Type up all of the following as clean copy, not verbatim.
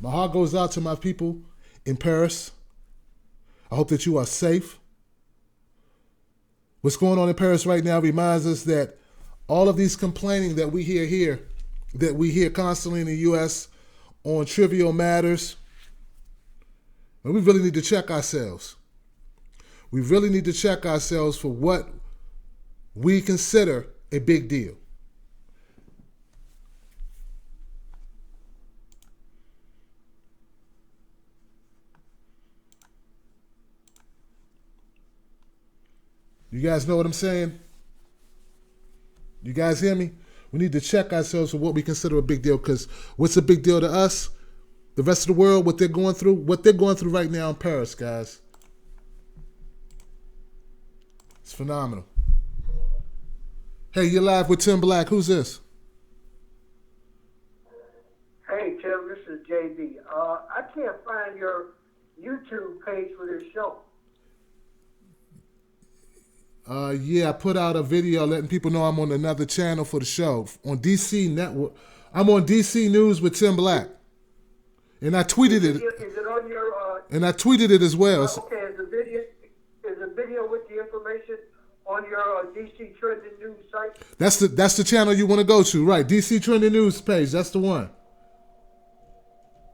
My heart goes out to my people in Paris. I hope that you are safe. What's going on in Paris right now reminds us that all of these complaining that we hear here, that we hear constantly in the U.S. on trivial matters, and we really need to check ourselves. We really need to check ourselves for what we consider a big deal. You guys know what I'm saying? You guys hear me? We need to check ourselves for what we consider a big deal, because what's a big deal to us? The rest of the world, what they're going through right now in Paris, guys. It's phenomenal. Hey, you're live with Tim Black. Who's this? Hey, Tim, this is JB. I can't find your YouTube page for this show. Yeah, I put out a video letting people know I'm on another channel for the show on DC Network. I'm on DC News with Tim Black, and I tweeted it. Is it on your? And I tweeted it as well. Okay, is the video with the information on your DC Trending News site? That's the channel you want to go to, right? DC Trending News page. That's the one.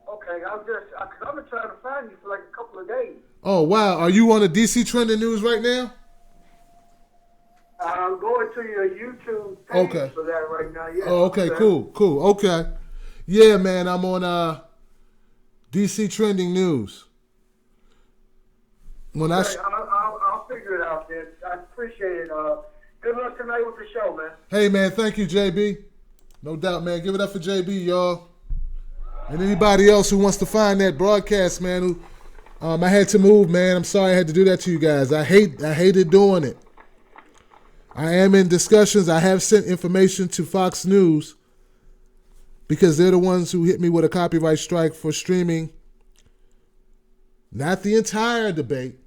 Okay, I've been trying to find you for like a couple of days. Oh wow, are you on the DC Trending News right now? I'm going to your YouTube page for that right now. Yeah. Oh, okay, cool. Okay. Yeah, man, I'm on DC Trending News. I'll figure it out, then. I appreciate it. Good luck tonight with the show, man. Hey, man, thank you, JB. No doubt, man. Give it up for JB, y'all. And anybody else who wants to find that broadcast, man, I had to move, man. I'm sorry I had to do that to you guys. I hated doing it. I am in discussions. I have sent information to Fox News because they're the ones who hit me with a copyright strike for streaming not the entire debate,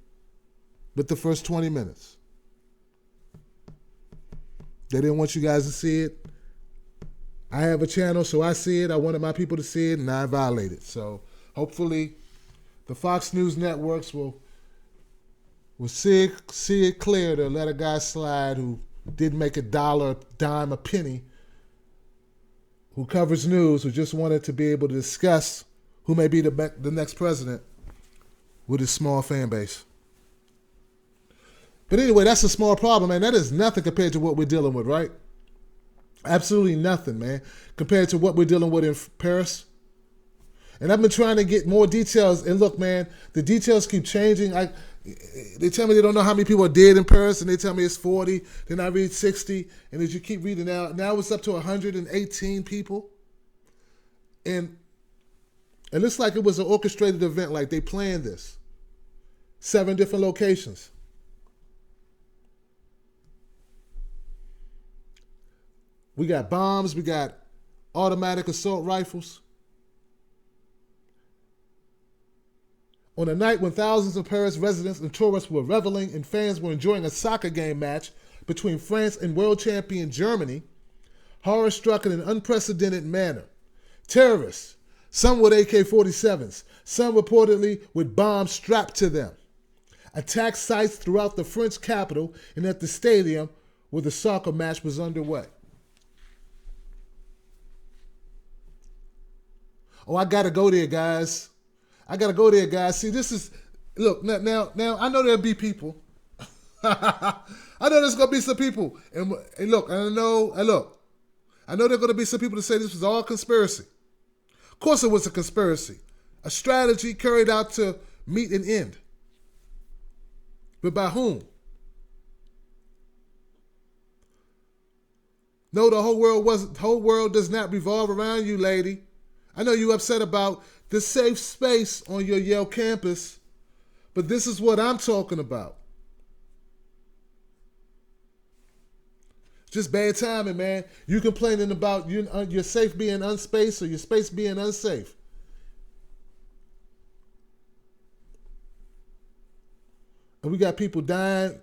but the first 20 minutes. They didn't want you guys to see it. I have a channel, so I see it. I wanted my people to see it, and I violated it. So hopefully the Fox News networks will see it clear to let a guy slide who didn't make a dollar, a dime, a penny, who covers news, who just wanted to be able to discuss who may be the next president with his small fan base. But anyway, that's a small problem, man. That is nothing compared to what we're dealing with, right? Absolutely nothing, man, compared to what we're dealing with in Paris. And I've been trying to get more details. And look, man, the details keep changing. They tell me they don't know how many people are dead in Paris, and they tell me it's 40. Then I read 60. And as you keep reading now it's up to 118 people. And it looks like it was an orchestrated event, like they planned this. 7 different locations. We got bombs. We got automatic assault rifles. On a night when thousands of Paris residents and tourists were reveling and fans were enjoying a soccer game match between France and world champion Germany, horror struck in an unprecedented manner. Terrorists, some with AK-47s, some reportedly with bombs strapped to them, attacked sites throughout the French capital and at the stadium where the soccer match was underway. Oh, I gotta go there, guys. See, this is, look, now, I know there'll be people. I know there's going to be some people. And look, I know there are going to be some people that say this was all conspiracy. Of course it was a conspiracy. A strategy carried out to meet an end. But by whom? No, the whole world does not revolve around you, lady. I know you're upset about the safe space on your Yale campus, but this is what I'm talking about. Just bad timing, man. You complaining about your safe being unsafe or your space being unsafe. And we got people dying.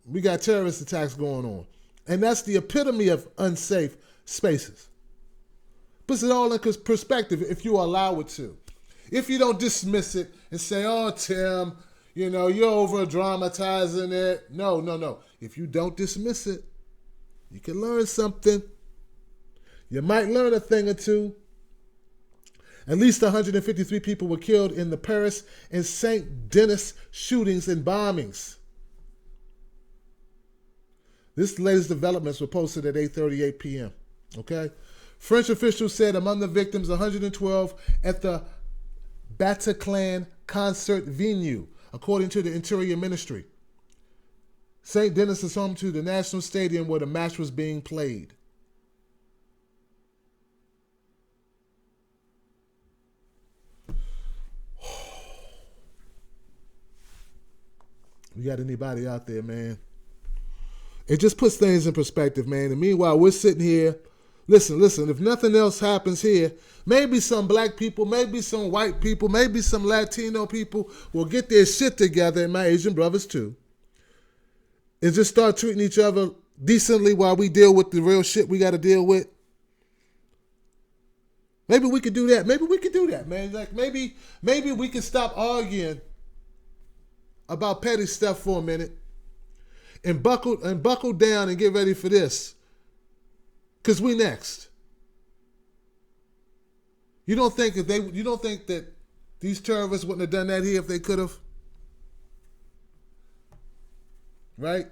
We got terrorist attacks going on. And that's the epitome of unsafe spaces. Puts it all in perspective if you allow it to. If you don't dismiss it and say, oh, Tim, you're over dramatizing it. No. If you don't dismiss it, you can learn something. You might learn a thing or two. At least 153 people were killed in the Paris and St. Denis shootings and bombings. This latest developments were posted at 8:38 p.m. Okay? French officials said among the victims, 112 at the Bataclan concert venue, according to the Interior Ministry. St. Denis is home to the National Stadium where the match was being played. You got anybody out there, man? It just puts things in perspective, man. And meanwhile, we're sitting here. Listen, if nothing else happens here, maybe some black people, maybe some white people, maybe some Latino people will get their shit together, and my Asian brothers too, and just start treating each other decently while we deal with the real shit we got to deal with. Maybe we could do that. Maybe we could do that, man. Like maybe we can stop arguing about petty stuff for a minute and buckle down and get ready for this. Cause we next. You don't think that these terrorists wouldn't have done that here if they could have? Right?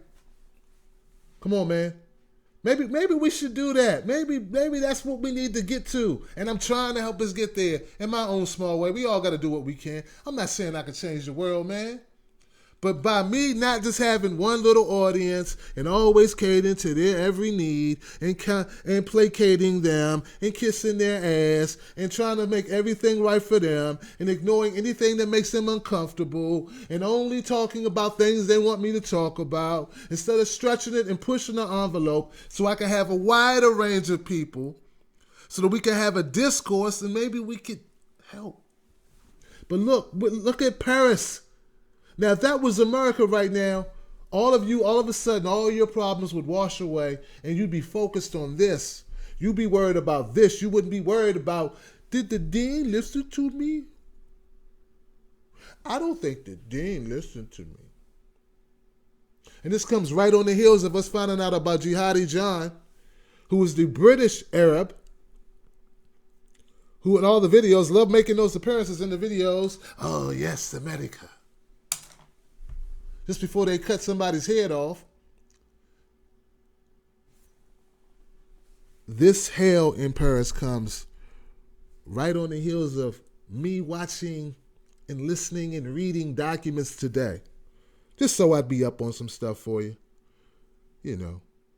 Come on, man. Maybe we should do that. Maybe that's what we need to get to. And I'm trying to help us get there in my own small way. We all got to do what we can. I'm not saying I can change the world, man. But by me not just having one little audience and always catering to their every need and placating them and kissing their ass and trying to make everything right for them and ignoring anything that makes them uncomfortable and only talking about things they want me to talk about instead of stretching it and pushing the envelope so I can have a wider range of people so that we can have a discourse and maybe we could help. But look at Paris. Now, if that was America right now, all of a sudden, all your problems would wash away and you'd be focused on this. You'd be worried about this. You wouldn't be worried about, did the dean listen to me? I don't think the dean listened to me. And this comes right on the heels of us finding out about Jihadi John, who was the British Arab, who in all the videos loved making those appearances in the videos. Oh, yes, America. Just before they cut somebody's head off. This hell in Paris comes right on the heels of me watching and listening and reading documents today. Just so I'd be up on some stuff for you.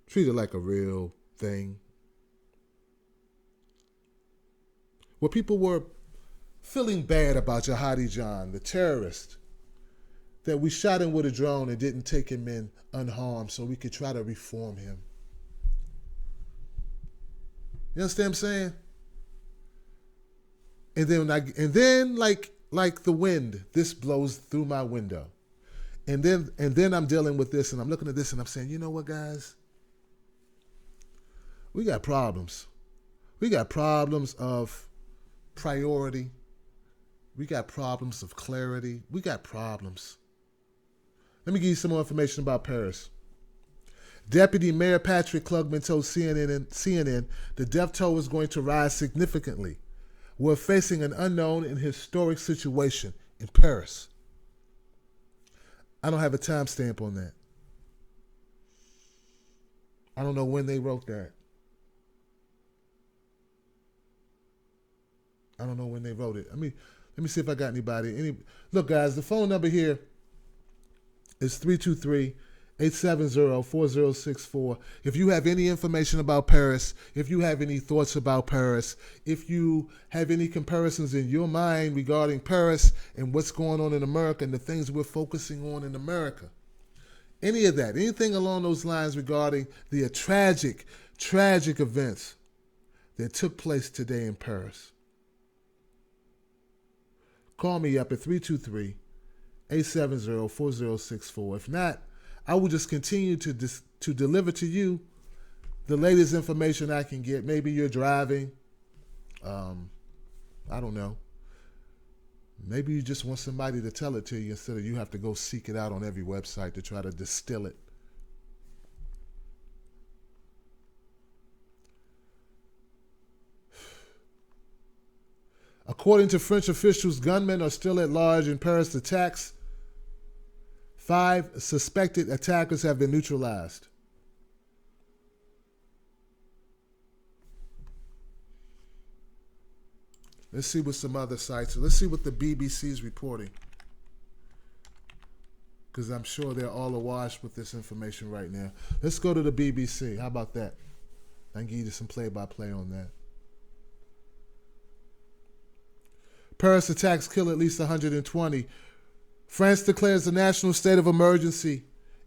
Treat it like a real thing. Where people were feeling bad about Jihadi John, the terrorist, that we shot him with a drone and didn't take him in unharmed so we could try to reform him. You understand what I'm saying? And then like the wind, this blows through my window. And then I'm dealing with this and I'm looking at this and I'm saying, you know what, guys? We got problems. We got problems of priority. We got problems of clarity. We got problems. Let me give you some more information about Paris. Deputy Mayor Patrick Klugman told CNN the death toll is going to rise significantly. We're facing an unknown and historic situation in Paris. I don't have a timestamp on that. I don't know when they wrote that. I don't know when they wrote it. Let me see if I got anybody. Look, guys, the phone number here is 323-870-4064. If you have any information about Paris, if you have any thoughts about Paris, if you have any comparisons in your mind regarding Paris and what's going on in America and the things we're focusing on in America, any of that, anything along those lines regarding the tragic events that took place today in Paris, call me up at 323-870-4064. If not, I will just continue to deliver to you the latest information I can get. Maybe you're driving I don't know. Maybe you just want somebody to tell it to you instead of you have to go seek it out on every website to try to distill it. According to French officials, gunmen are still at large in Paris attacks. 5 suspected attackers have been neutralized. Let's see what some other sites. Let's see what the BBC is reporting. Because I'm sure they're all awash with this information right now. Let's go to the BBC. How about that? I can give you some play-by-play on that. Paris attacks kill at least 120. France declares a national state of emergency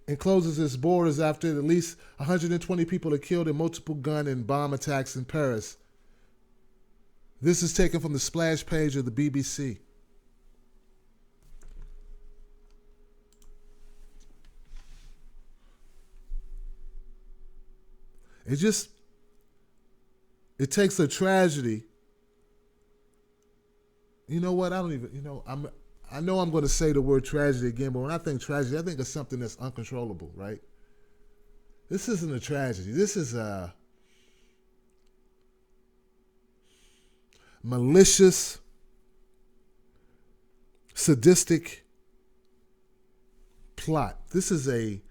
and closes its borders after at least 120 people are killed in multiple gun and bomb attacks in Paris. This is taken from the splash page of the BBC. It takes a tragedy. You know what? I know I'm going to say the word tragedy again, but when I think tragedy, I think of something that's uncontrollable, right? This isn't a tragedy. This is a malicious, sadistic plot. This is a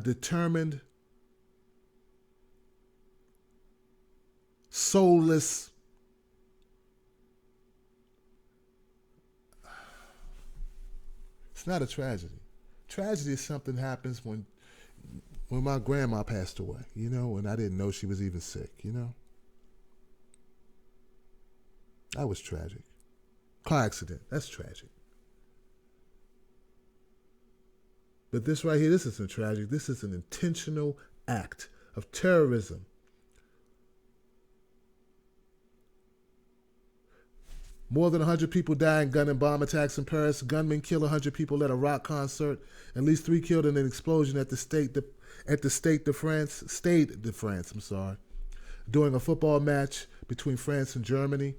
determined, soulless, it's not a tragedy. Tragedy is something happens when my grandma passed away, and I didn't know she was even sick, That was tragic. Car accident, that's tragic. But this right here, this isn't tragic. This is an intentional act of terrorism. More than 100 people die in gun and bomb attacks in Paris. Gunmen kill 100 people at a rock concert. At least 3 killed in an explosion at the Stade de France, during a football match between France and Germany.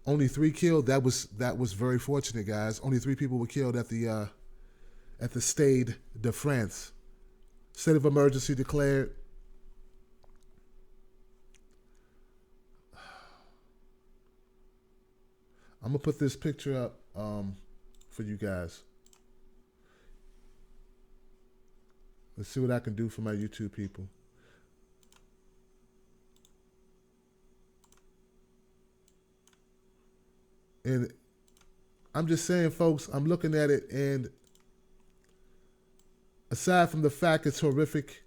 Only 3 killed. That was very fortunate, guys. Only 3 people were killed at the Stade de France. State of emergency declared. I'm going to put this picture up for you guys. Let's see what I can do for my YouTube people. And I'm just saying, folks, I'm looking at it, and aside from the fact it's horrific,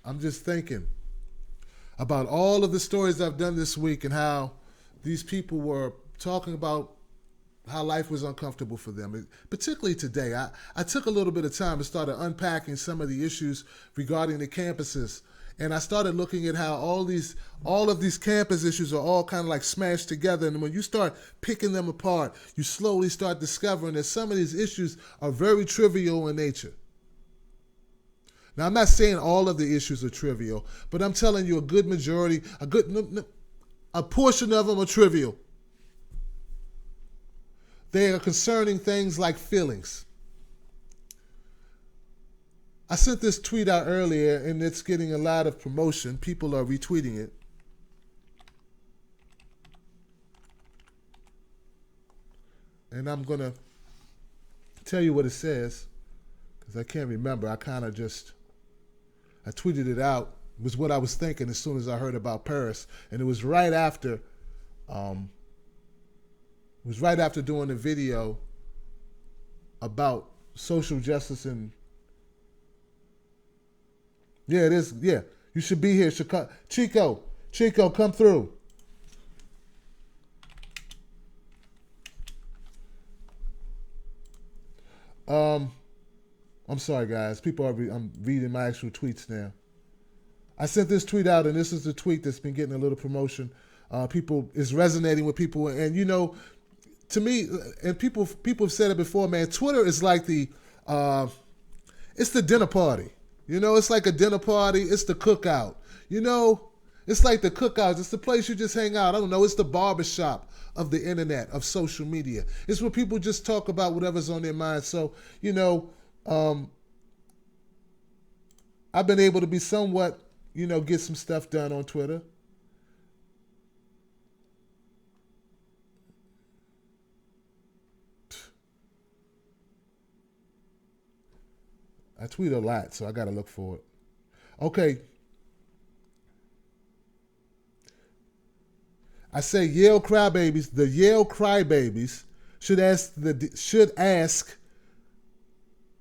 I'm just thinking about all of the stories I've done this week and how these people were talking about how life was uncomfortable for them. Particularly today, I took a little bit of time and started unpacking some of the issues regarding the campuses. And I started looking at how all of these campus issues are all kind of like smashed together. And when you start picking them apart, you slowly start discovering that some of these issues are very trivial in nature. Now, I'm not saying all of the issues are trivial, but I'm telling you a good majority, a portion of them are trivial. They are concerning things like feelings. I sent this tweet out earlier, and it's getting a lot of promotion. People are retweeting it. And I'm going to tell you what it says, because I can't remember. I tweeted it out. It was what I was thinking as soon as I heard about Paris. And it was right after doing a video about social justice and yeah, it is. Yeah, you should be here. Chico, come through. I'm sorry, guys. I'm reading my actual tweets now. I sent this tweet out, and this is the tweet that's been getting a little promotion. Is resonating with people, and to me, and people have said it before, man. Twitter is like it's the dinner party. You know, it's like a dinner party. It's the cookout. You know, it's like the cookout. It's the place you just hang out. I don't know. It's the barbershop of the internet, of social media. It's where people just talk about whatever's on their mind. So, you know, I've been able to be somewhat, you know, get some stuff done on Twitter. I tweet a lot, so I got to look for it. Okay. I say Yale crybabies. The Yale crybabies should ask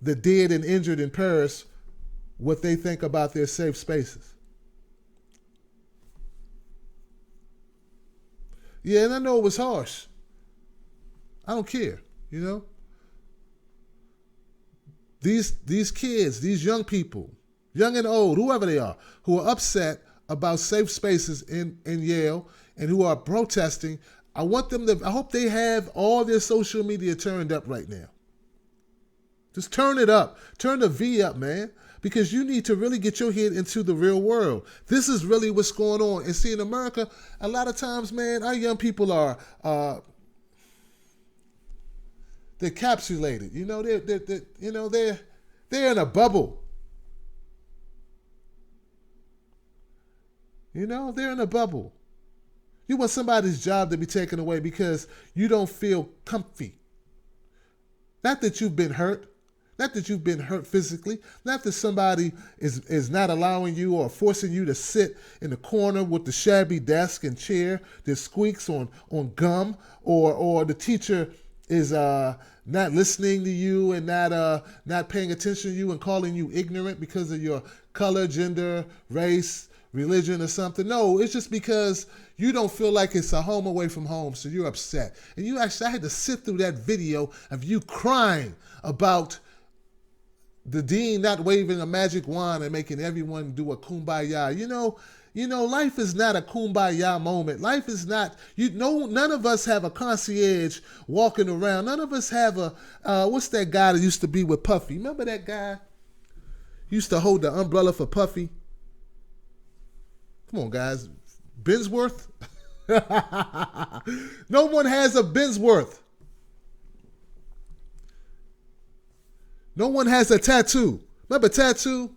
the dead and injured in Paris what they think about their safe spaces. Yeah, and I know it was harsh. I don't care, you know. These kids, these young people, young and old, whoever they are, who are upset about safe spaces in Yale and who are protesting, I hope they have all their social media turned up right now. Just turn it up. Turn the V up, man. Because you need to really get your head into the real world. This is really what's going on. And see, in America, a lot of times, man, our young people are they're capsulated. You know, they're in a bubble. You know, they're in a bubble. You want somebody's job to be taken away because you don't feel comfy. Not that you've been hurt. Not that you've been hurt physically. Not that somebody is not allowing you or forcing you to sit in the corner with the shabby desk and chair that squeaks on gum, or the teacher is not listening to you and not paying attention to you and calling you ignorant because of your color, gender, race, religion, or something. No, it's just because you don't feel like it's a home away from home, so you're upset. And I had to sit through that video of you crying about the dean not waving a magic wand and making everyone do a kumbaya. You know, life is not a kumbaya moment. Life is not, none of us have a concierge walking around. None of us have what's that guy that used to be with Puffy? Remember that guy? He used to hold the umbrella for Puffy. Come on, guys. Bensworth? No one has a Bensworth. No one has a tattoo. Remember tattoo?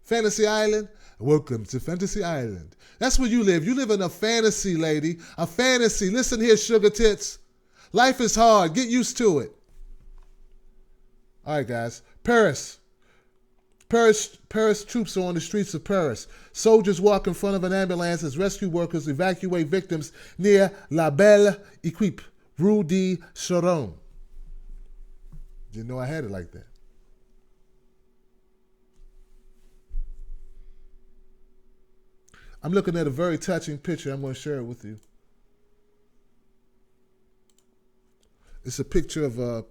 Fantasy Island? Welcome to Fantasy Island. That's where you live. You live in a fantasy, lady. A fantasy. Listen here, sugar tits. Life is hard. Get used to it. All right, guys. Paris troops are on the streets of Paris. Soldiers walk in front of an ambulance as rescue workers evacuate victims near La Belle Equipe, Rue de Charonne. Didn't know I had it like that. I'm looking at a very touching picture. I'm going to share it with you. It's a picture of, let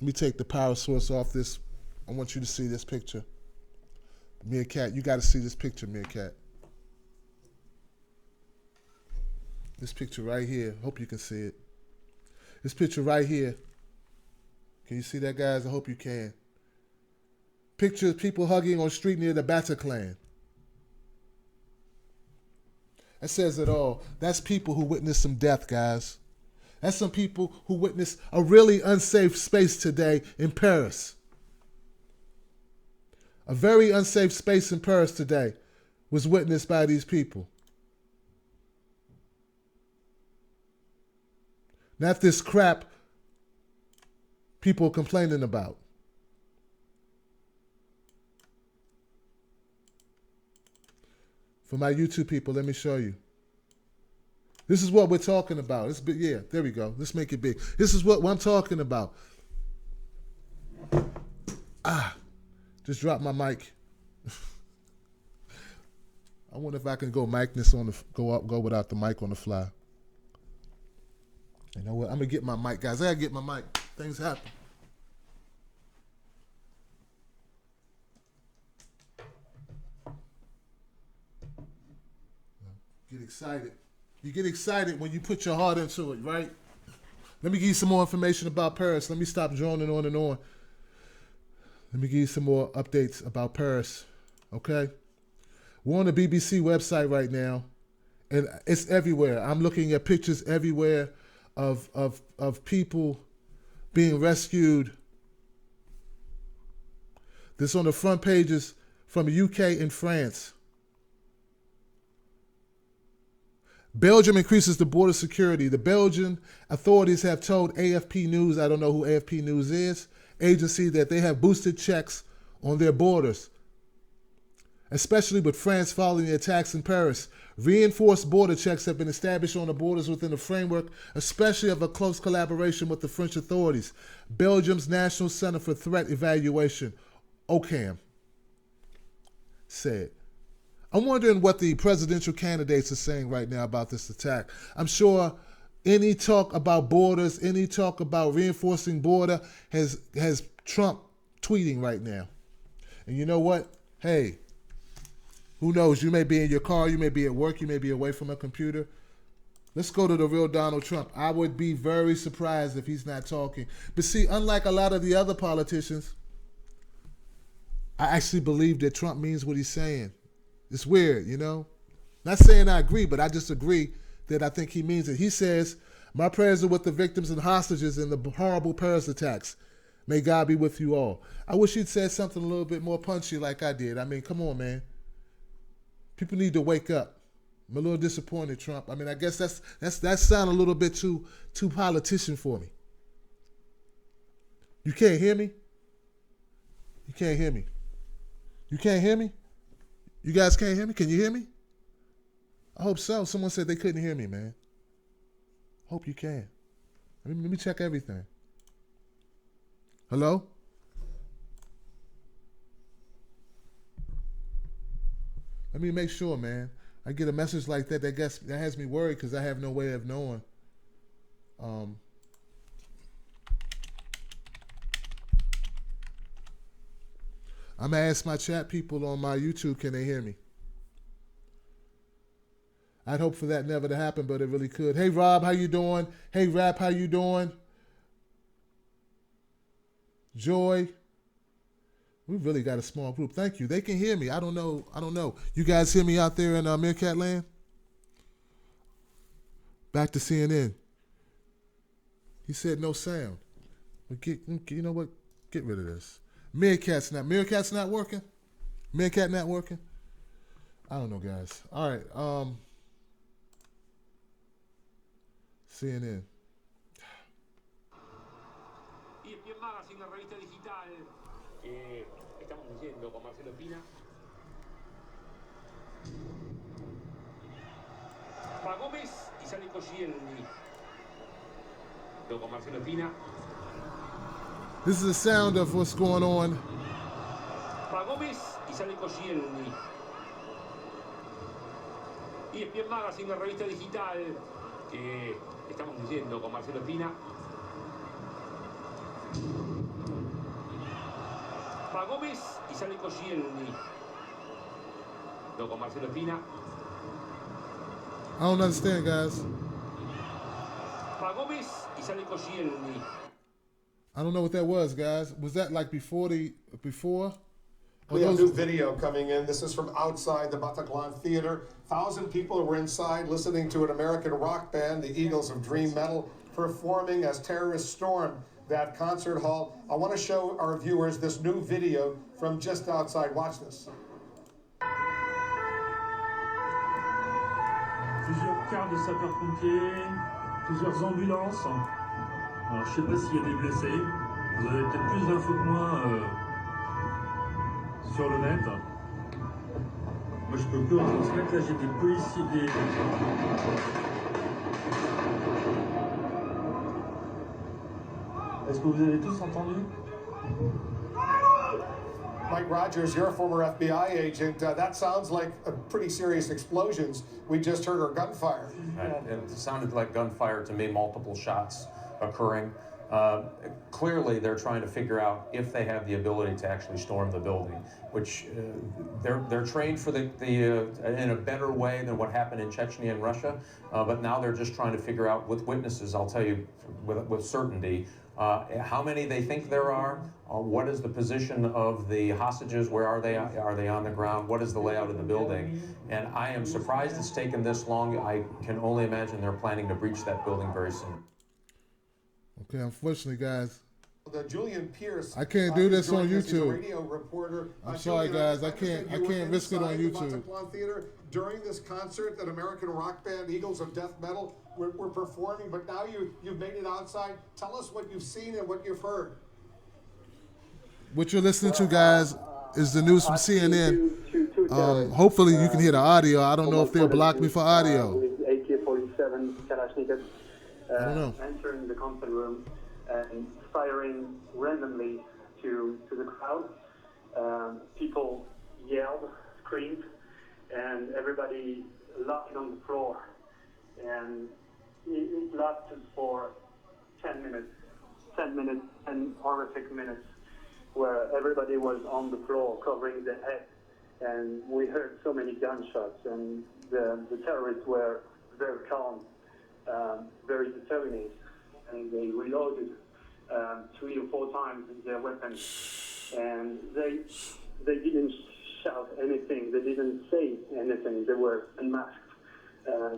me take the power source off this. I want you to see this picture. Meerkat, you got to see this picture, Meerkat. This picture right here. Hope you can see it. This picture right here. Can you see that, guys? I hope you can. Picture of people hugging on the street near the Bataclan. That says it all. That's people who witnessed some death, guys. That's some people who witnessed a really unsafe space today in Paris. A very unsafe space in Paris today was witnessed by these people. Not this crap people are complaining about. For my YouTube people, let me show you. This is what we're talking about. Yeah, there we go. Let's make it big. This is what I'm talking about. Just dropped my mic. I wonder if I can go without the mic on the fly. You know what? I'm gonna get my mic, guys. I gotta get my mic. Things happen. Get excited. You get excited when you put your heart into it, right? Let me give you some more information about Paris. Let me stop droning on and on. Let me give you some more updates about Paris, okay? We're on the BBC website right now, and it's everywhere. I'm looking at pictures everywhere of people being rescued. This on the front pages from the UK and France. Belgium increases the border security. The Belgian authorities have told AFP News, I don't know who AFP News is, agency, that they have boosted checks on their borders, especially with France following the attacks in Paris. Reinforced border checks have been established on the borders within the framework, especially of a close collaboration with the French authorities. Belgium's National Center for Threat Evaluation, OCAM, said. I'm wondering what the presidential candidates are saying right now about this attack. I'm sure any talk about borders, any talk about reinforcing border has Trump tweeting right now. And you know what? Hey, who knows? You may be in your car, you may be at work, you may be away from a computer. Let's go to the real Donald Trump. I would be very surprised if he's not talking. But see, unlike a lot of the other politicians, I actually believe that Trump means what he's saying. It's weird, you know? Not saying I agree, but I just agree that I think he means it. He says, my prayers are with the victims and hostages in the horrible Paris attacks. May God be with you all. I wish he'd said something a little bit more punchy like I did. I mean, come on, man. People need to wake up. I'm a little disappointed, Trump. I mean, I guess that sound a little bit too politician for me. You can't hear me? You can't hear me. You can't hear me? You guys can't hear me? Can you hear me? I hope so. Someone said they couldn't hear me, man. Hope you can. Let me check everything. Hello? Let me make sure, man. I get a message like that that has me worried because I have no way of knowing. I'm going to ask my chat people on my YouTube, can they hear me? I'd hope for that never to happen, but it really could. Hey, Rob, how you doing? Hey, Rap, how you doing? Joy. We really got a small group. Thank you. They can hear me. I don't know. You guys hear me out there in Meerkat Land? Back to CNN. He said no sound. You know what? Get rid of this. Meerkat's not working? Meerkat not working? I don't know, guys. All right. CNN. Y en Magazine, la revista digital. Estamos leyendo con Marcelo Pina. Pa Gómez y sale Cogielni. Con Marcelo Pina. This is the sound of what's going on. Pa Gómez y sale Cogielni. Y en Magazine, la revista digital. Estamos leyendo con Marcelo Pina. Pa Gómez y sale Cogielni. Con Marcelo Pina. I don't understand, guys. Pa Gómez y sale Cogielni. I don't know what that was, guys. Was that like before? We have new video coming in. This is from outside the Bataclan Theater. 1,000 people were inside listening to an American rock band, the Eagles of Dream Metal, performing as terrorists stormed that concert hall. I want to show our viewers this new video from just outside. Watch this. Plusieurs cars de sapeurs-pompiers, plusieurs ambulances. Alors je sais pas s'il y a des blessés. Vous avez peut-être plus d'infos que moi sur le net. Moi je peux que retransmettre. Là j'ai des policiers, Est-ce que vous avez tous entendu? Mike Rogers, you're a former FBI agent. That sounds like a pretty serious explosions. We just heard our gunfire. It sounded like gunfire to me, multiple shots occurring. Clearly, they're trying to figure out if they have the ability to actually storm the building, which they're trained for in a better way than what happened in Chechnya and Russia. But now they're just trying to figure out with witnesses. I'll tell you with certainty How many they think there are? What is the position of the hostages? Where are they? Are they on the ground? What is the layout of the building? And I am surprised it's taken this long. I can only imagine they're planning to breach that building very soon. Okay, unfortunately, guys, The Julian Pierce. I can't do this on He's a YouTube. radio reporter. I'm sorry, Julian, guys. I can't risk it on inside the YouTube. Bataclan Theater during this concert that American rock band Eagles of Death Metal were performing, but now you've made it outside. Tell us what you've seen and what you've heard. What you're listening to, guys, is the news from CNN. Hopefully, you can hear the audio. I don't know if they'll block me for audio. With AK-47 Kalashnikov I don't know. entering the concert room and firing randomly to the crowd. People yelled, screamed, and everybody laughed on the floor. And it lasted for 10 minutes, 10 horrific minutes, where everybody was on the floor covering their head. And we heard so many gunshots, and the terrorists were very calm, very determined, and they reloaded 3 or 4 times their weapons, and they didn't shout anything, they didn't say anything, they were unmasked,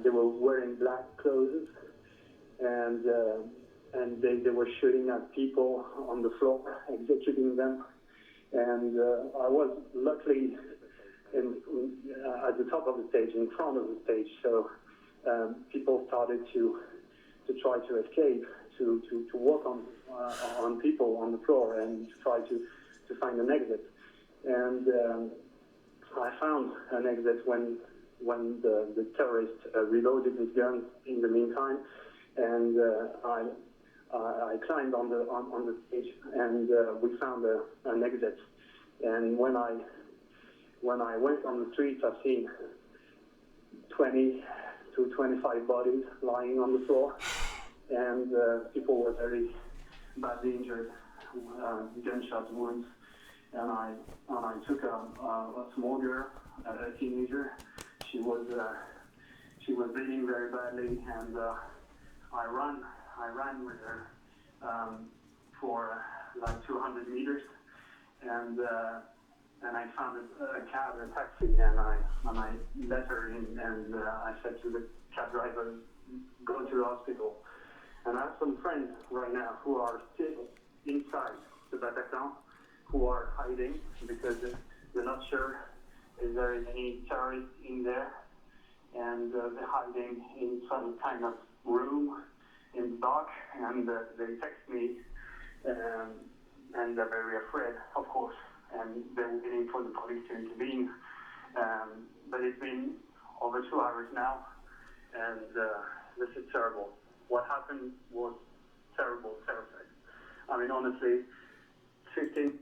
they were wearing black clothes, and they were shooting at people on the floor, executing them, and I was luckily at the top of the stage, in front of the stage, so people started to try to escape, to walk on people on the floor and to try to find an exit. And I found an exit when the terrorist reloaded his gun in the meantime, and I climbed on the stage, and we found an exit. And when I went on the streets, I've seen 20 to 25 bodies lying on the floor, and people were very badly injured, gunshot wounds. And I took a small girl, a teenager. She was bleeding very badly, and I ran with her for like 200 meters, and I found a cab, a taxi, and I let her in, and I said to the cab driver, go to the hospital. And I have some friends right now who are still inside the Bataclan, who are hiding because they're not sure if there is any terrorist in there, and they're hiding in some kind of room in the dark, and they text me, and they're very afraid, of course, and they're waiting for the police to intervene. But it's been over 2 hours now, and this is terrible. What happened was terrible, terrific. I mean, honestly, 15...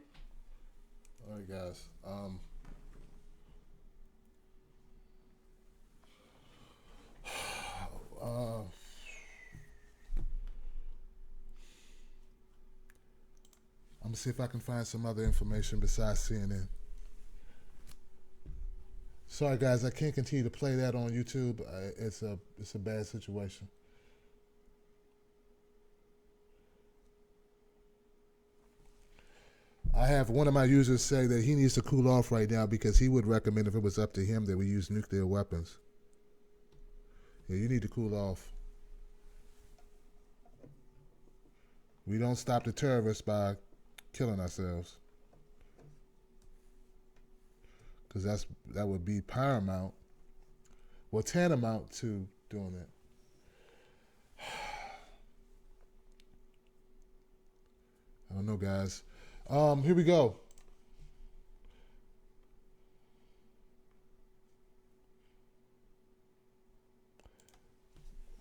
All right, guys. I'm gonna see if I can find some other information besides CNN. Sorry, guys, I can't continue to play that on YouTube. It's a bad situation. I have one of my users say that he needs to cool off right now because he would recommend, if it was up to him, that we use nuclear weapons. Yeah, you need to cool off. We don't stop the terrorists by killing ourselves, because that would be paramount, well, tantamount to doing it. I don't know, guys. Here we go.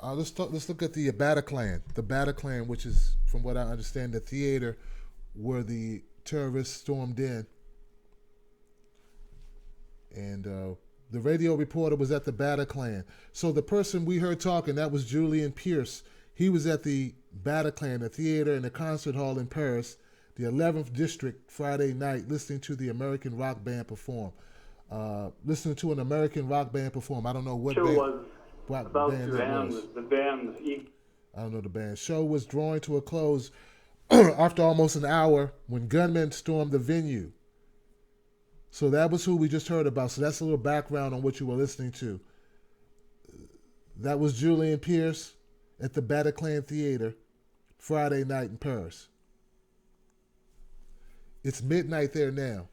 Let's look at the Bataclan. The Bataclan, which is, from what I understand, the theater where the terrorists stormed in. And the radio reporter was at the Bataclan. So the person we heard talking, that was Julian Pierce. He was at the Bataclan, the theater and the concert hall in Paris, the 11th district, Friday night, listening to the American rock band perform. Listening to an American rock band perform. I don't know what band. was about band to end. The band. I don't know the band. Show was drawing to a close. after almost an hour when gunmen stormed the venue. So that was who we just heard about. So that's a little background on what you were listening to. That was Julian Pierce at the Bataclan Theater Friday night in Paris. It's midnight there now.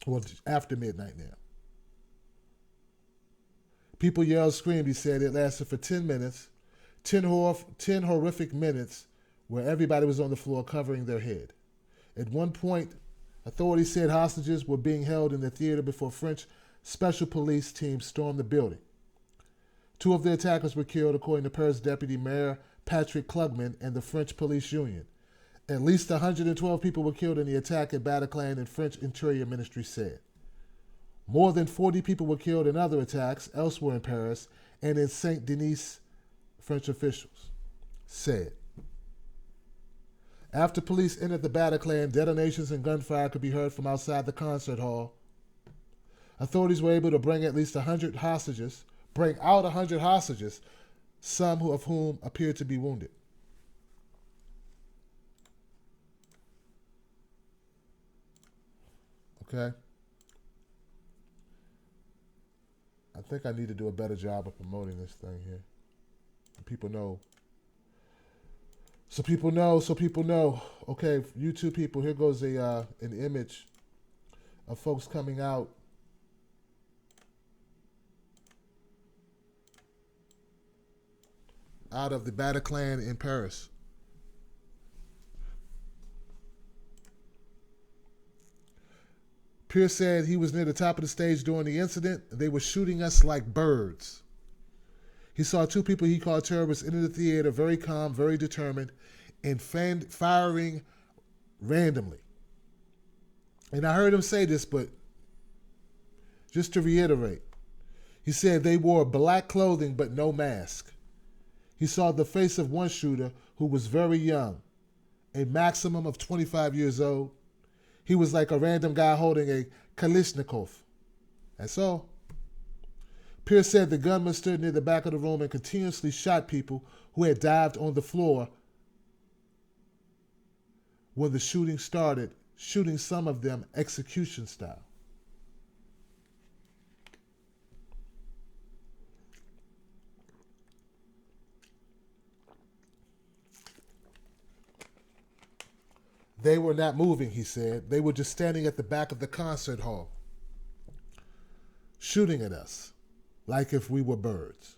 Well, after midnight now. People yelled, screamed, he said. It lasted for 10 minutes. 10 horrific minutes where everybody was on the floor covering their head. At one point, authorities said hostages were being held in the theater before French special police teams stormed the building. 2 of the attackers were killed, according to Paris Deputy Mayor Patrick Klugman and the French Police Union. At least 112 people were killed in the attack at Bataclan, and French Interior Ministry said. More than 40 people were killed in other attacks elsewhere in Paris and in Saint-Denis, French officials said. After police entered the Bataclan, detonations and gunfire could be heard from outside the concert hall. Authorities were able to bring out 100 hostages, some of whom appeared to be wounded. Okay? I think I need to do a better job of promoting this thing here. People know. So people know. Okay, YouTube people, here goes an image of folks coming out. Out of the Bataclan in Paris. Pierce said he was near the top of the stage during the incident. They were shooting us like birds. He saw 2 people he called terrorists enter the theater, very calm, very determined, and firing randomly. And I heard him say this, but just to reiterate, he said they wore black clothing but no mask. He saw the face of one shooter who was very young, a maximum of 25 years old. He was like a random guy holding a Kalashnikov. That's all. Pierce said the gunman stood near the back of the room and continuously shot people who had dived on the floor when the shooting started, shooting some of them execution style. They were not moving, he said. They were just standing at the back of the concert hall, shooting at us like if we were birds.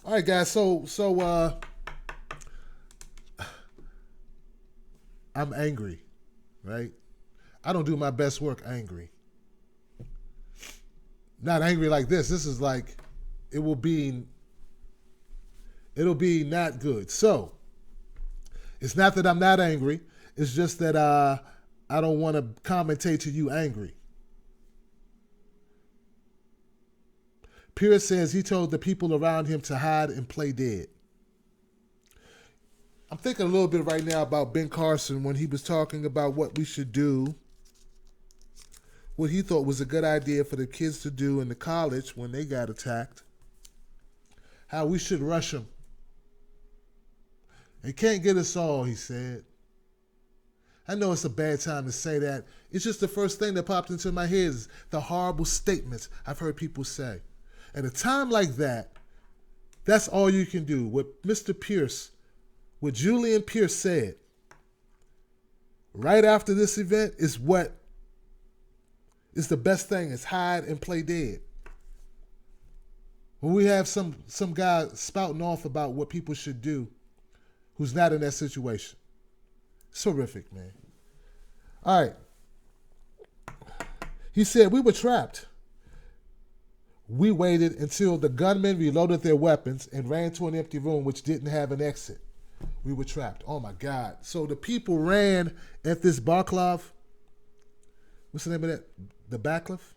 All right, guys. So I'm angry, right? I don't do my best work angry. Not angry like this. This is like, it'll be not good. So it's not that I'm not angry. It's just that I don't want to commentate to you angry. Pierce says he told the people around him to hide and play dead. I'm thinking a little bit right now about Ben Carson when he was talking about what we should do, what he thought was a good idea for the kids to do in the college when they got attacked, how we should rush them. They can't get us all, he said. I know it's a bad time to say that. It's just the first thing that popped into my head is the horrible statements I've heard people say. At a time like that, that's all you can do. What Mr. Pierce, what Julian Pierce said right after this event is what is the best thing, is hide and play dead. When we have some guy spouting off about what people should do who's not in that situation. It's horrific, man. All right. He said, we were trapped. We waited until the gunmen reloaded their weapons and ran to an empty room which didn't have an exit. We were trapped. Oh, my God. So the people ran at this Barclay. What's the name of that? The Batcliffe?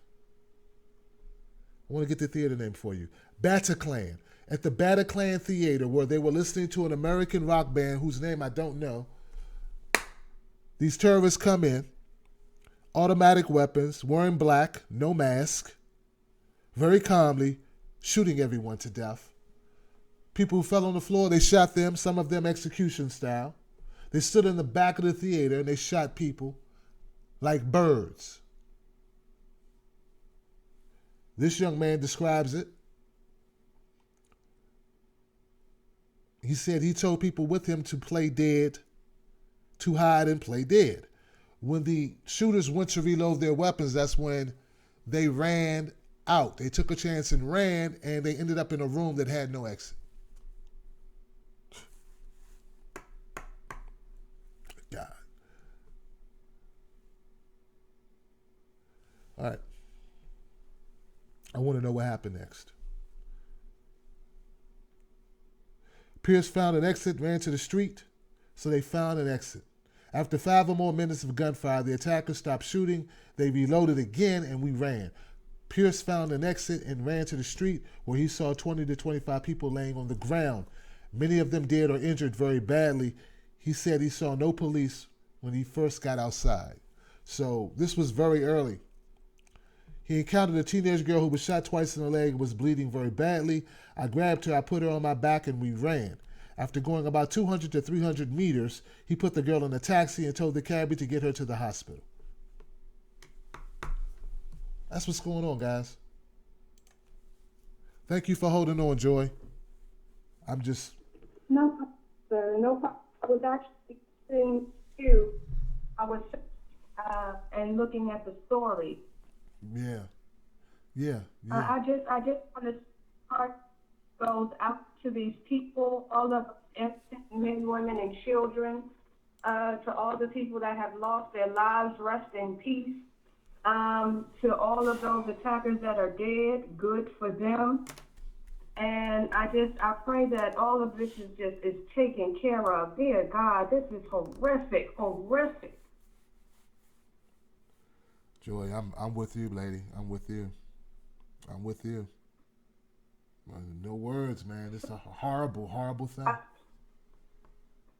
I want to get the theater name for you. Bataclan. At the Bataclan Theater, where they were listening to an American rock band whose name I don't know. These terrorists come in, automatic weapons, wearing black, no mask, very calmly, shooting everyone to death. People who fell on the floor, they shot them, some of them execution style. They stood in the back of the theater and they shot people like birds. This young man describes it. He said he told people with him to play dead, to hide and play dead. When the shooters went to reload their weapons, that's when they ran out. They took a chance and ran, and they ended up in a room that had no exit. God. All right. I want to know what happened next. Pierce found an exit, ran to the street, so they found an exit. After 5 or more minutes of gunfire, the attackers stopped shooting. They reloaded again, and we ran. Pierce found an exit and ran to the street where he saw 20 to 25 people laying on the ground, many of them dead or injured very badly. He said he saw no police when he first got outside. So this was very early. He encountered a teenage girl who was shot twice in the leg and was bleeding very badly. I grabbed her, I put her on my back, and we ran. After going about 200 to 300 meters, he put the girl in a taxi and told the cabbie to get her to the hospital. That's what's going on, guys. Thank you for holding on, Joy. I'm just... No problem, sir. No problem. I was actually listening to, and looking at the story. Yeah. I just want to start goes out to these people, all of men, women, and children, to all the people that have lost their lives, rest in peace. To all of those attackers that are dead, good for them. And I pray that all of this is taken care of. Dear God, this is horrific. Joy, I'm with you, lady. I'm with you. No words, man. It's a horrible thing.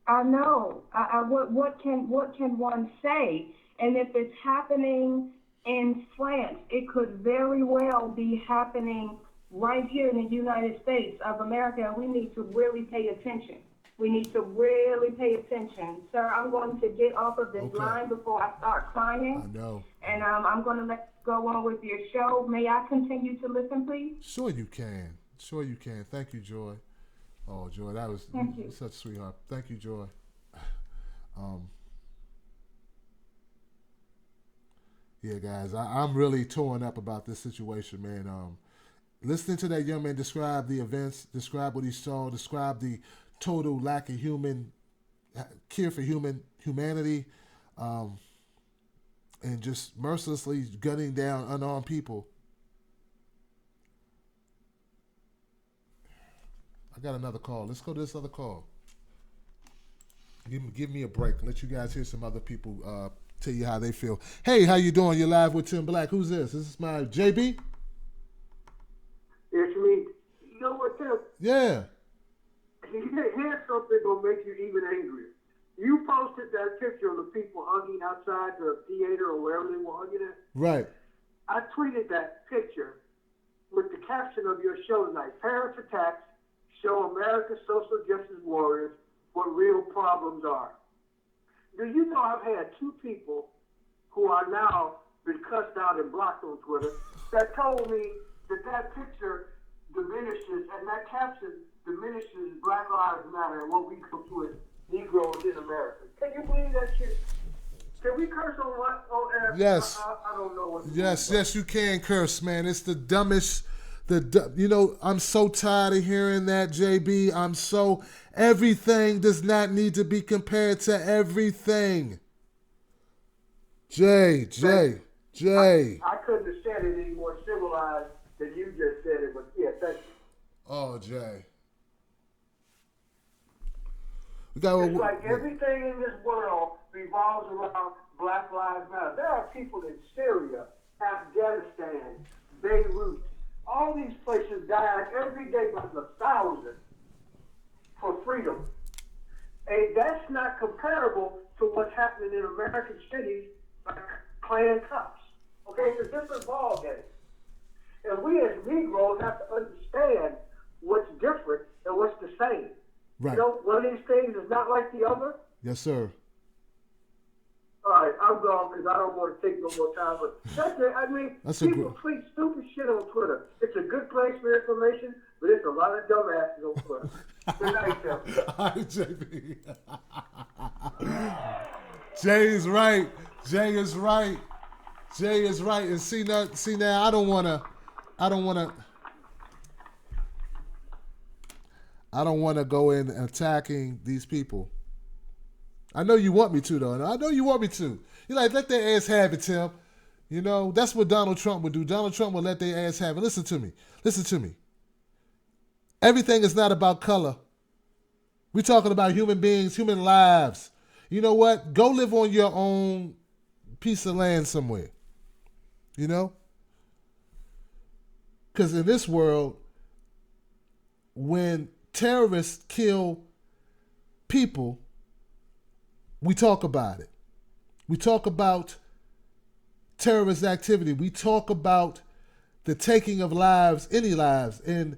I know. What can one say? And if it's happening in France, it could very well be happening right here in the United States of America. We need to really pay attention. Sir, I'm going to get off of this line before I start crying. I know. And I'm going to let you go on with your show. May I continue to listen, please? Sure you can. Thank you, Joy. Oh, Joy, that was such a sweetheart. Thank you, Joy. Yeah, guys, I'm really torn up about this situation, man. Listening to that young man describe the events, describe what he saw, describe the total lack of care for humanity, and just mercilessly gunning down unarmed people. I got another call. Let's go to this other call. Give me a break. Let you guys hear some other people tell you how they feel. Hey, how you doing? You're live with Tim Black. Who's this? This is my JB? It's me. You know what, Tim? Yeah. Here's something gonna make you even angrier. You posted that picture of the people hugging outside the theater or wherever they were hugging at. Right. I tweeted that picture with the caption of your show tonight: Paris attacks show America's social justice warriors what real problems are. Do you know I've had 2 people who are now been cussed out and blocked on Twitter that told me that picture diminishes and that caption diminishes Black Lives Matter and what we come to as Negroes in America. Can you believe that shit? Can we curse on what? On air? Yes. I don't know what. Yes, you can curse, man. It's the dumbest. I'm so tired of hearing that, JB. Everything does not need to be compared to everything. Jay. I couldn't have said it any more civilized than you just said it, but yeah, thank you. Oh, Jay. It's like everything in this world revolves around Black Lives Matter. There are people in Syria, Afghanistan, Beirut, all these places die every day by the thousands for freedom. And that's not comparable to what's happening in American cities like Klan cops. Okay, it's a different ballgame. And we as Negroes have to understand what's different and what's the same. Right. You know, one of these things is not like the other. Yes, sir. All right, I'm gone because I don't want to take no more time. But that's it. I mean, people tweet stupid shit on Twitter. It's a good place for information, but it's a lot of dumbasses on Twitter. Good night, Tim. All right, JB. Jay is right. Jay is right. Jay is right. And see now, I don't wanna go in attacking these people. I know you want me to, though. I know you want me to. You're like, let their ass have it, Tim. You know, that's what Donald Trump would do. Donald Trump would let their ass have it. Listen to me. Listen to me. Everything is not about color. We're talking about human beings, human lives. You know what? Go live on your own piece of land somewhere. You know? Because in this world, when terrorists kill people, we talk about it. We talk about terrorist activity. We talk about the taking of lives, any lives. And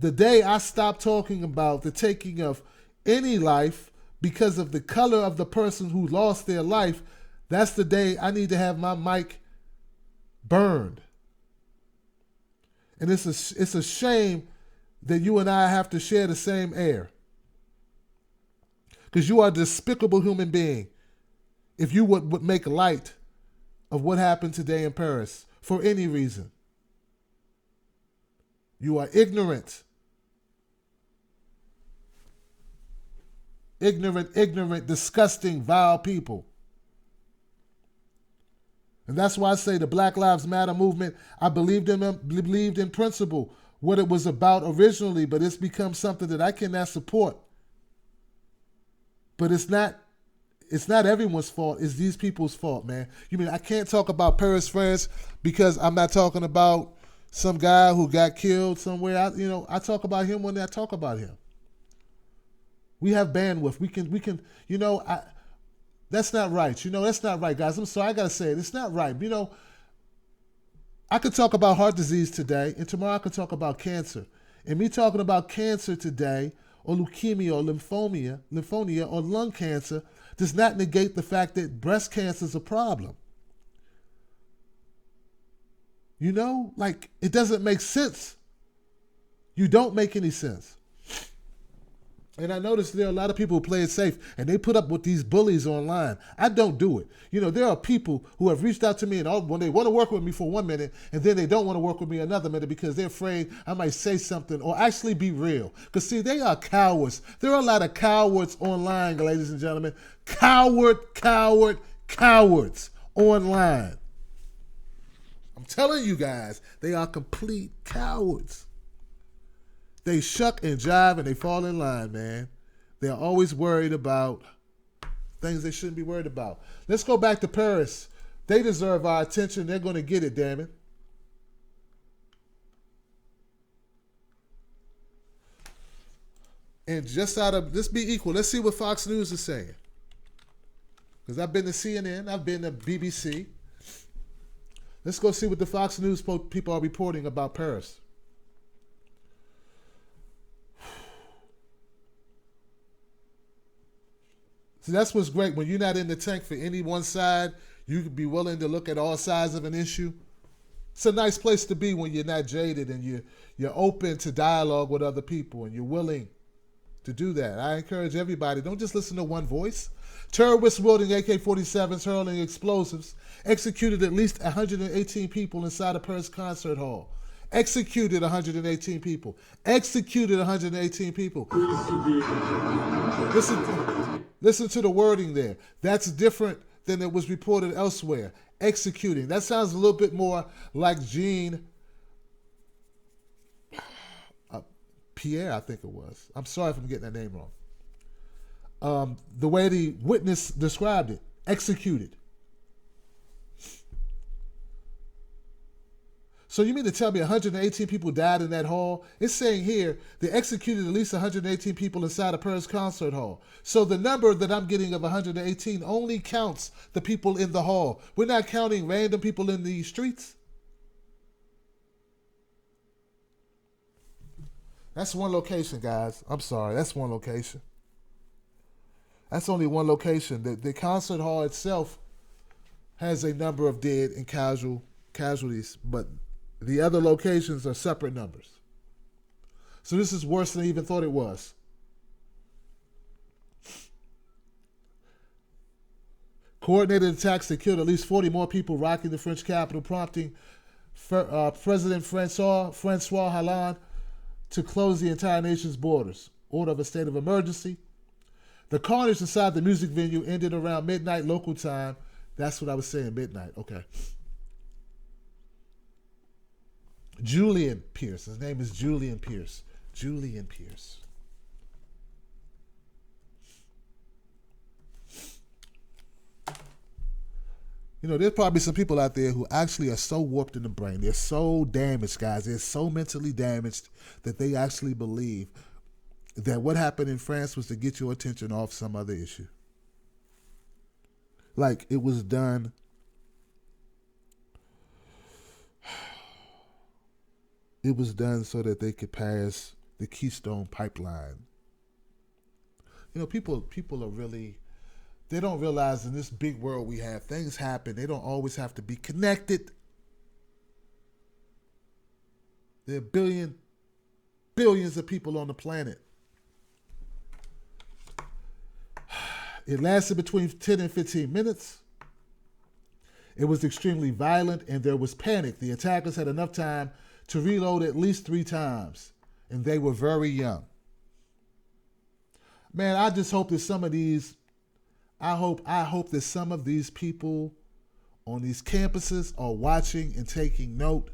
the day I stopped talking about the taking of any life because of the color of the person who lost their life, that's the day I need to have my mic burned. And it's a shame that you and I have to share the same air. Because you are a despicable human being if you would make light of what happened today in Paris for any reason. You are ignorant. Ignorant, disgusting, vile people. And that's why I say the Black Lives Matter movement, I believed in principle, what it was about originally, but it's become something that I cannot support. But it's not everyone's fault. It's these people's fault, man. You mean I can't talk about Paris, France, because I'm not talking about some guy who got killed somewhere. I talk about him when I talk about him. We have bandwidth. We can. That's not right. That's not right, guys. I'm sorry. I gotta say it. It's not right. I could talk about heart disease today, and tomorrow I could talk about cancer. And me talking about cancer today, or leukemia, or lymphonia, or lung cancer, does not negate the fact that breast cancer is a problem. It doesn't make sense. You don't make any sense. And I noticed there are a lot of people who play it safe, and they put up with these bullies online. I don't do it. There are people who have reached out to me, and when they want to work with me for 1 minute, and then they don't want to work with me another minute because they're afraid I might say something or actually be real. Because, see, they are cowards. There are a lot of cowards online, ladies and gentlemen. Cowards online. I'm telling you guys, they are complete cowards. They shuck and jive and they fall in line, man. They're always worried about things they shouldn't be worried about. Let's go back to Paris. They deserve our attention. They're going to get it, damn it. And just let's be equal. Let's see what Fox News is saying. Because I've been to CNN. I've been to BBC. Let's go see what the Fox News people are reporting about Paris. See, that's what's great. When you're not in the tank for any one side, you can be willing to look at all sides of an issue. It's a nice place to be when you're not jaded and you're open to dialogue with other people and you're willing to do that. I encourage everybody, don't just listen to one voice. Terrorists wielding AK-47s, hurling explosives, executed at least 118 people inside a Paris concert hall. Executed 118 people. Executed 118 people. Listen to the wording there. That's different than it was reported elsewhere. Executing. That sounds a little bit more like Jean Pierre, I think it was. I'm sorry if I'm getting that name wrong. The way the witness described it. Executed. So you mean to tell me 118 people died in that hall? It's saying here they executed at least 118 people inside a Paris concert hall. So the number that I'm getting of 118 only counts the people in the hall. We're not counting random people in the streets. That's one location, guys. I'm sorry. That's one location. That's only one location. The concert hall itself has a number of dead and casualties, but the other locations are separate numbers. So this is worse than I even thought it was. Coordinated attacks that killed at least 40 more people rocking the French capital, prompting President Francois Hollande to close the entire nation's borders. Order of a state of emergency. The carnage inside the music venue ended around midnight local time. That's what I was saying, midnight. Okay. Julian Pierce. His name is Julian Pierce. Julian Pierce. You know, there's probably some people out there who actually are so warped in the brain. They're so damaged, guys. They're so mentally damaged that they actually believe that what happened in France was to get your attention off some other issue. Like it was done. It was done so that they could pass the Keystone Pipeline. You know, people are really, they don't realize in this big world we have, things happen. They don't always have to be connected. There are billions of people on the planet. It lasted between 10 and 15 minutes. It was extremely violent and there was panic. The attackers had enough time to reload at least 3 times, and they were very young. Man, I just hope that some of these, I hope that some of these people on these campuses are watching and taking note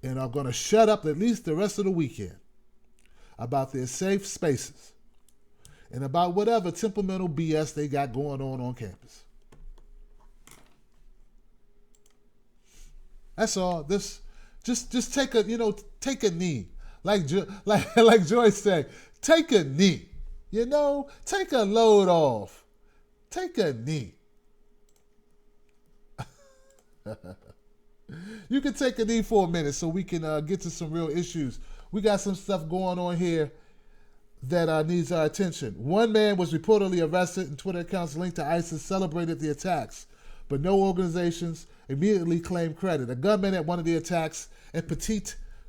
and are going to shut up at least the rest of the weekend about their safe spaces and about whatever temperamental BS they got going on campus. That's all. This just take a knee. Like Joyce said, take a knee. You know, take a load off. Take a knee. You can take a knee for a minute so we can get to some real issues. We got some stuff going on here that needs our attention. One man was reportedly arrested and Twitter accounts linked to ISIS celebrated the attacks, but no organizations immediately claimed credit. A gunman at one of the attacks at Petit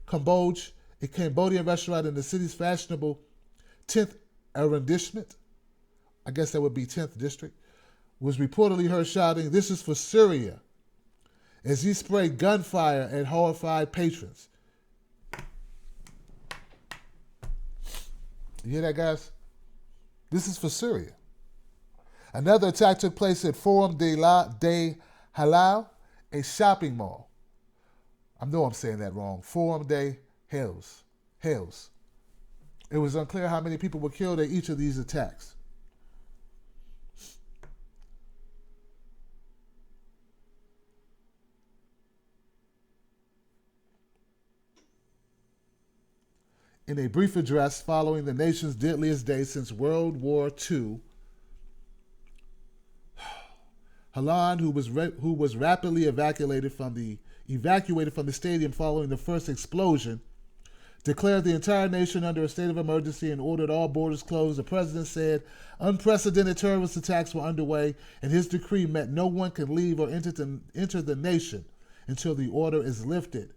Cambodge, a Cambodian restaurant in the city's fashionable 10th arrondissement, I guess that would be 10th district, was reportedly heard shouting, "This is for Syria," as he sprayed gunfire at horrified patrons. You hear that, guys? This is for Syria. Another attack took place at Forum des Halal, a shopping mall. I know I'm saying that wrong. Forum des Halles. It was unclear how many people were killed at each of these attacks. In a brief address following the nation's deadliest day since World War II, Hollande, who was rapidly evacuated from the stadium following the first explosion, declared the entire nation under a state of emergency and ordered all borders closed. The president said unprecedented terrorist attacks were underway, and his decree meant no one could leave or enter the nation until the order is lifted.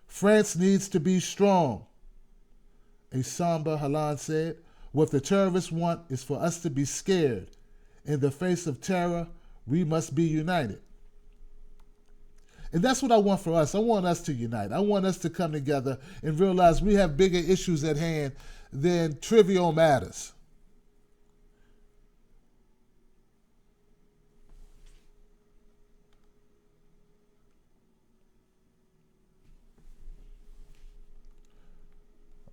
France needs to be strong, a somber Hollande said. What the terrorists want is for us to be scared. In the face of terror, we must be united. And that's what I want for us. I want us to unite. I want us to come together and realize we have bigger issues at hand than trivial matters.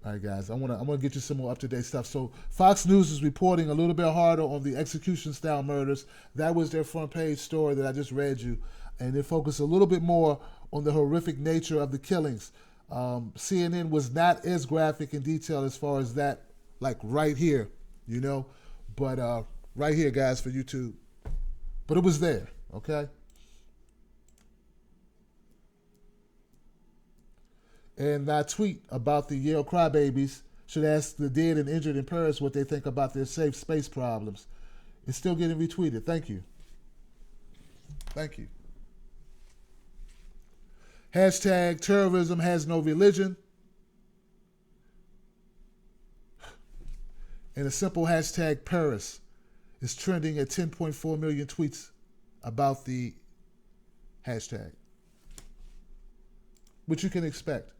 All right, guys, I want to get you some more up-to-date stuff. So Fox News is reporting a little bit harder on the execution-style murders. That was their front-page story that I just read you. And they focus a little bit more on the horrific nature of the killings. CNN was not as graphic in detail as far as that, like right here, you know. But right here, guys, for YouTube. But it was there, okay? And I tweet about the Yale crybabies should ask the dead and injured in Paris what they think about their safe space problems. It's still getting retweeted. Thank you. Thank you. Hashtag terrorism has no religion. And a simple hashtag Paris is trending at 10.4 million tweets about the hashtag, which you can expect.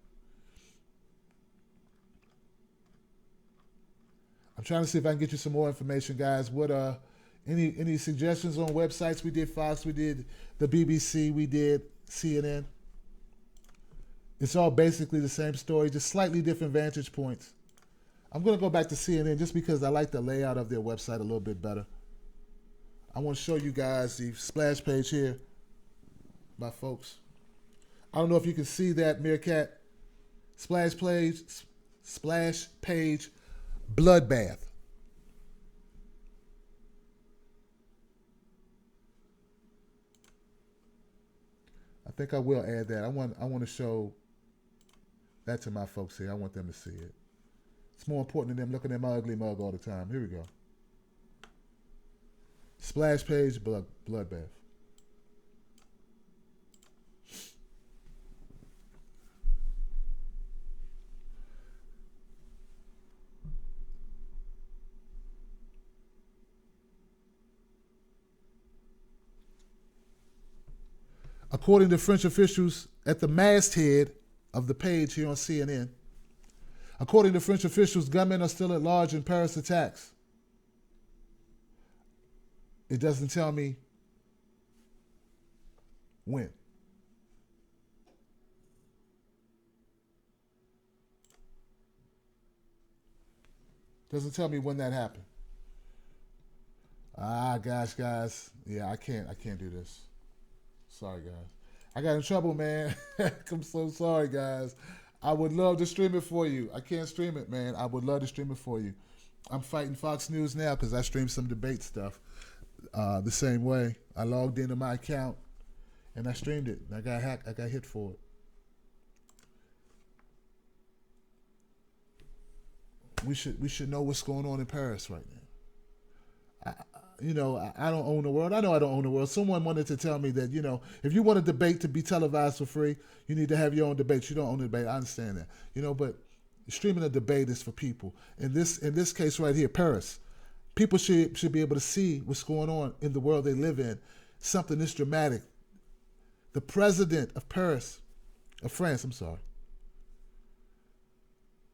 I'm trying to see if I can get you some more information, guys. What any suggestions on websites? We did Fox, we did the BBC, we did CNN. It's all basically the same story, just slightly different vantage points. I'm going to go back to CNN just because I like the layout of their website a little bit better. I want to show you guys the splash page here by folks. I don't know if you can see that, Meerkat. Splash page, bloodbath. I think I will add that. I want to show that to my folks here. I want them to see it. It's more important than them looking at my ugly mug all the time. Here we go. Splash page, bloodbath. According to French officials at the masthead of the page here on CNN, according to French officials, gunmen are still at large in Paris attacks. It doesn't tell me when. Doesn't tell me when that happened. Gosh, guys. Yeah, I can't do this. Sorry, guys. I got in trouble, man. I'm so sorry, guys. I would love to stream it for you. I can't stream it, man. I would love to stream it for you. I'm fighting Fox News now because I stream some debate stuff the same way. I logged into my account and I streamed it. And I got hacked. I got hit for it. We should know what's going on in Paris right now. I don't own the world. I know I don't own the world. Someone wanted to tell me that, if you want a debate to be televised for free, you need to have your own debate. You don't own the debate. I understand that. But streaming a debate is for people. In this case right here, Paris, people should be able to see what's going on in the world they live in. Something this dramatic. The president of France,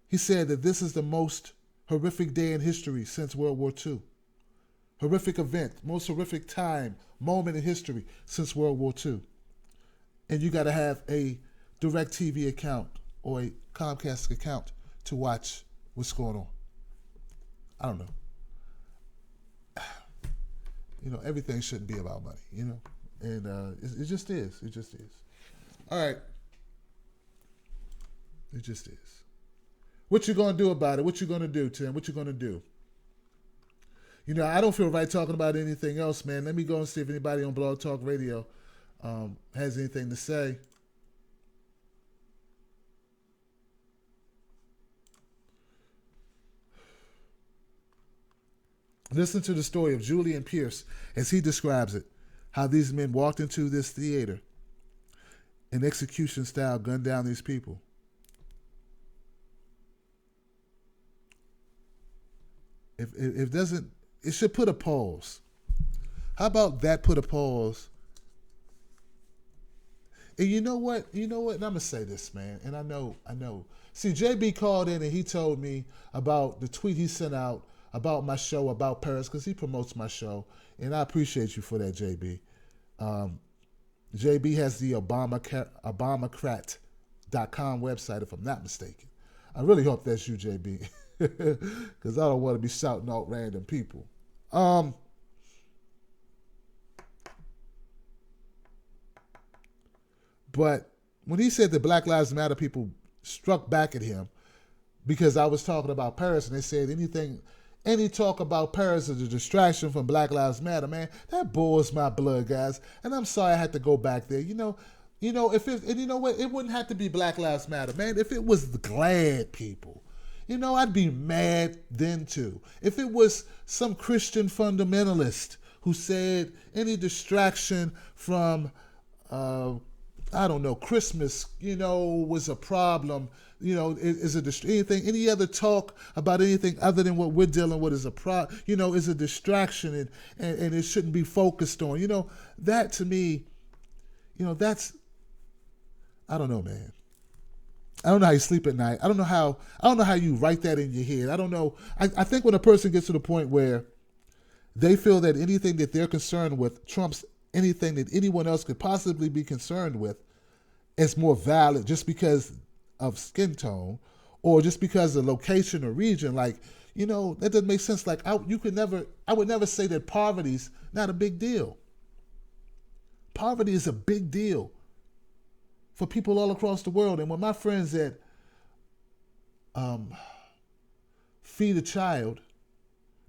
he said that this is the most horrific day in history since World War II. Horrific event, most horrific moment in history since World War II. And you got to have a DirecTV account or a Comcast account to watch what's going on. I don't know. Everything shouldn't be about money, and it just is. It just is. All right. It just is. What you going to do about it? What you going to do, Tim? What you going to do? I don't feel right talking about anything else, man. Let me go and see if anybody on Blog Talk Radio has anything to say. Listen to the story of Julian Pierce as he describes it, how these men walked into this theater and execution style gunned down these people. If doesn't, it should put a pause. How about that put a pause? And you know what? And I'm going to say this, man. And I know. See, JB called in and he told me about the tweet he sent out about my show, about Paris, because he promotes my show. And I appreciate you for that, JB. JB has the Obamacrat.com website, if I'm not mistaken. I really hope that's you, JB, because I don't want to be shouting out random people. But when he said that Black Lives Matter people struck back at him because I was talking about Paris, and they said any talk about Paris is a distraction from Black Lives Matter, man, that boils my blood, guys. And I'm sorry I had to go back there. You know, if it, and you know what, it wouldn't have to be Black Lives Matter, man. If it was the GLAAD people, you know, I'd be mad then too. If it was some Christian fundamentalist who said any distraction from, I don't know, Christmas, you know, was a problem, you know, any other talk about anything other than what we're dealing with is is a distraction and it shouldn't be focused on. You know, that to me, you know, that's, I don't know, man. I don't know how you sleep at night. I don't know how you write that in your head. I don't know. I think when a person gets to the point where they feel that anything that they're concerned with trumps anything that anyone else could possibly be concerned with is more valid just because of skin tone or just because of location or region, like, you know, that doesn't make sense. Like, I would never say that poverty's not a big deal. Poverty is a big deal for people all across the world. And when my friends at Feed a Child,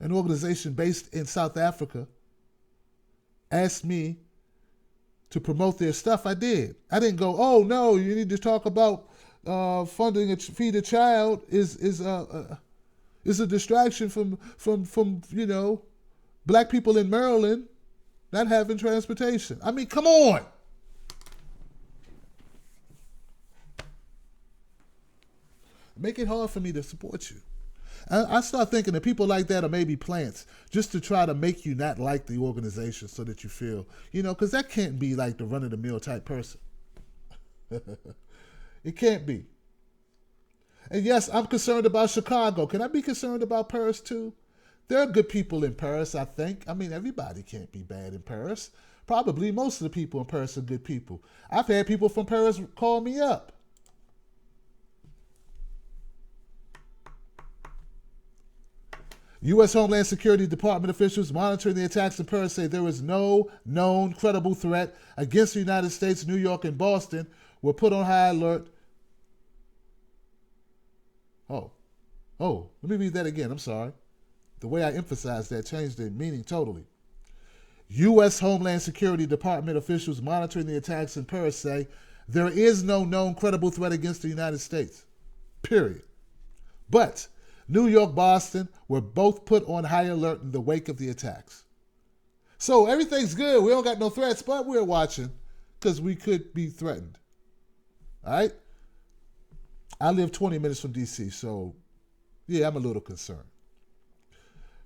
an organization based in South Africa, asked me to promote their stuff, I did. I didn't go, oh no, you need to talk about funding a Feed a Child is a distraction from you know, black people in Maryland not having transportation. I mean, come on. Make it hard for me to support you. I start thinking that people like that are maybe plants just to try to make you not like the organization so that you feel, you know, because that can't be like the run-of-the-mill type person. It can't be. And yes, I'm concerned about Chicago. Can I be concerned about Paris too? There are good people in Paris, I think. I mean, everybody can't be bad in Paris. Probably most of the people in Paris are good people. I've had people from Paris call me up. U.S. Homeland Security Department officials monitoring the attacks in Paris say there is no known credible threat against the United States. New York and Boston were put on high alert. Oh, let me read that again. I'm sorry. The way I emphasized that changed the meaning totally. U.S. Homeland Security Department officials monitoring the attacks in Paris say there is no known credible threat against the United States. Period. But New York, Boston were both put on high alert in the wake of the attacks. So everything's good. We don't got no threats, but we're watching because we could be threatened. All right? I live 20 minutes from D.C., so yeah, I'm a little concerned.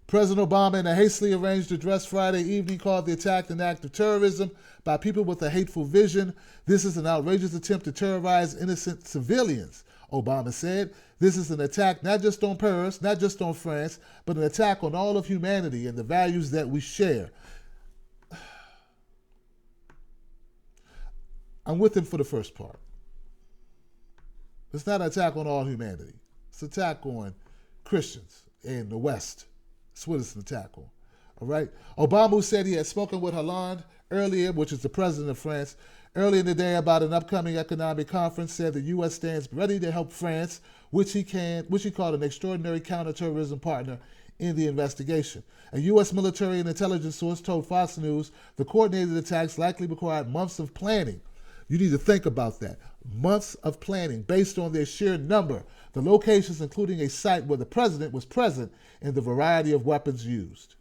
President Obama, in a hastily arranged address Friday evening, called the attack an act of terrorism by people with a hateful vision. This is an outrageous attempt to terrorize innocent civilians, Obama said. This is an attack not just on Paris, not just on France, but an attack on all of humanity and the values that we share. I'm with him for the first part. It's not an attack on all humanity. It's an attack on Christians in the West. That's what it's an attack on. All right? Obama, who said he had spoken with Hollande earlier, which is the president of France, earlier in the day about an upcoming economic conference, said the U.S. stands ready to help France, which he called an extraordinary counterterrorism partner in the investigation. A U.S. military and intelligence source told Fox News the coordinated attacks likely required months of planning. You need to think about that. Months of planning based on their sheer number, the locations including a site where the president was present, and the variety of weapons used.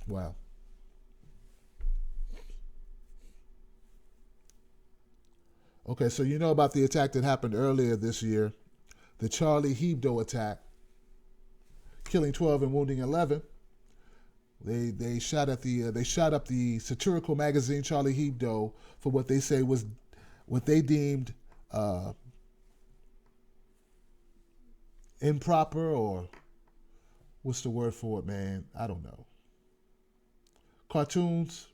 Wow. Okay, so you know about the attack that happened earlier this year, the Charlie Hebdo attack, killing 12 and wounding 11. They shot up the satirical magazine Charlie Hebdo for what they say was what they deemed improper, or what's the word for it, man? I don't know. Cartoons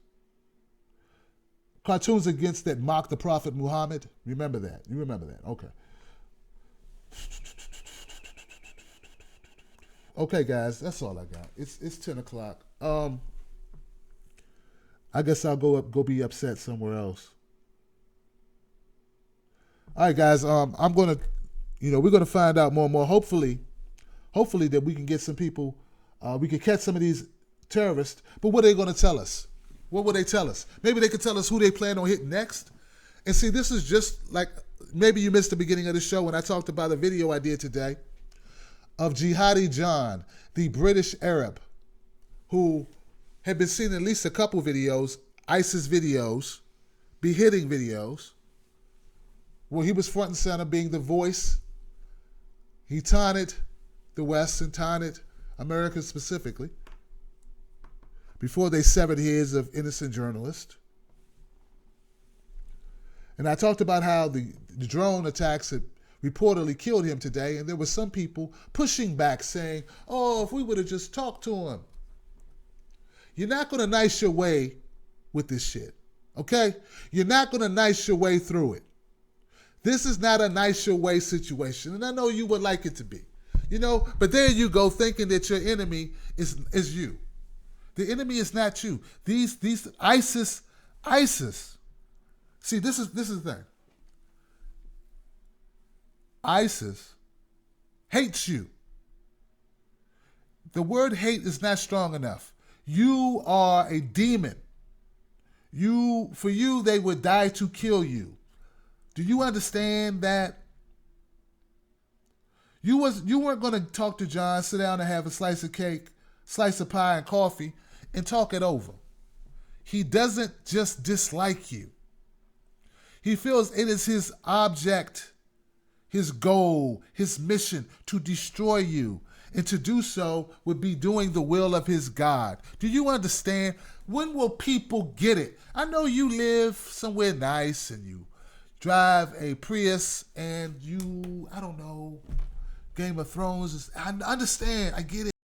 against that mock the Prophet Muhammad. Remember that. You remember that. Okay. Okay, guys, that's all I got. It's 10 o'clock. I guess I'll go be upset somewhere else. All right, guys. I'm gonna, we're gonna find out more and more. Hopefully that we can get some people We could catch some of these terrorists, but what are they going to tell us? What will they tell us? Maybe they could tell us who they plan on hitting next. And see, this is just like, maybe you missed the beginning of the show when I talked about a video I did today of Jihadi John, the British Arab, who had been seen in at least a couple videos, ISIS videos, beheading videos, where he was front and center being the voice. He taunted the West and taunted America specifically before they severed heads of innocent journalists. And I talked about how the drone attacks had reportedly killed him today, and there were some people pushing back saying, oh, if we would have just talked to him. You're not going to nice your way with this shit, okay? You're not going to nice your way through it. This is not a nice your way situation, and I know you would like it to be, you know, but there you go thinking that your enemy is you. The enemy is not you. These ISIS. See, this is the thing. ISIS hates you. The word hate is not strong enough. You are a demon. For you, they would die to kill you. Do you understand that? You weren't going to talk to John, sit down and have a slice of cake, slice of pie and coffee, and talk it over. He doesn't just dislike you. He feels it is his object, his goal, his mission to destroy you. And to do so would be doing the will of his God. Do you understand? When will people get it? I know you live somewhere nice and you drive a Prius and you, I don't know, Game of Thrones. I understand. I get it.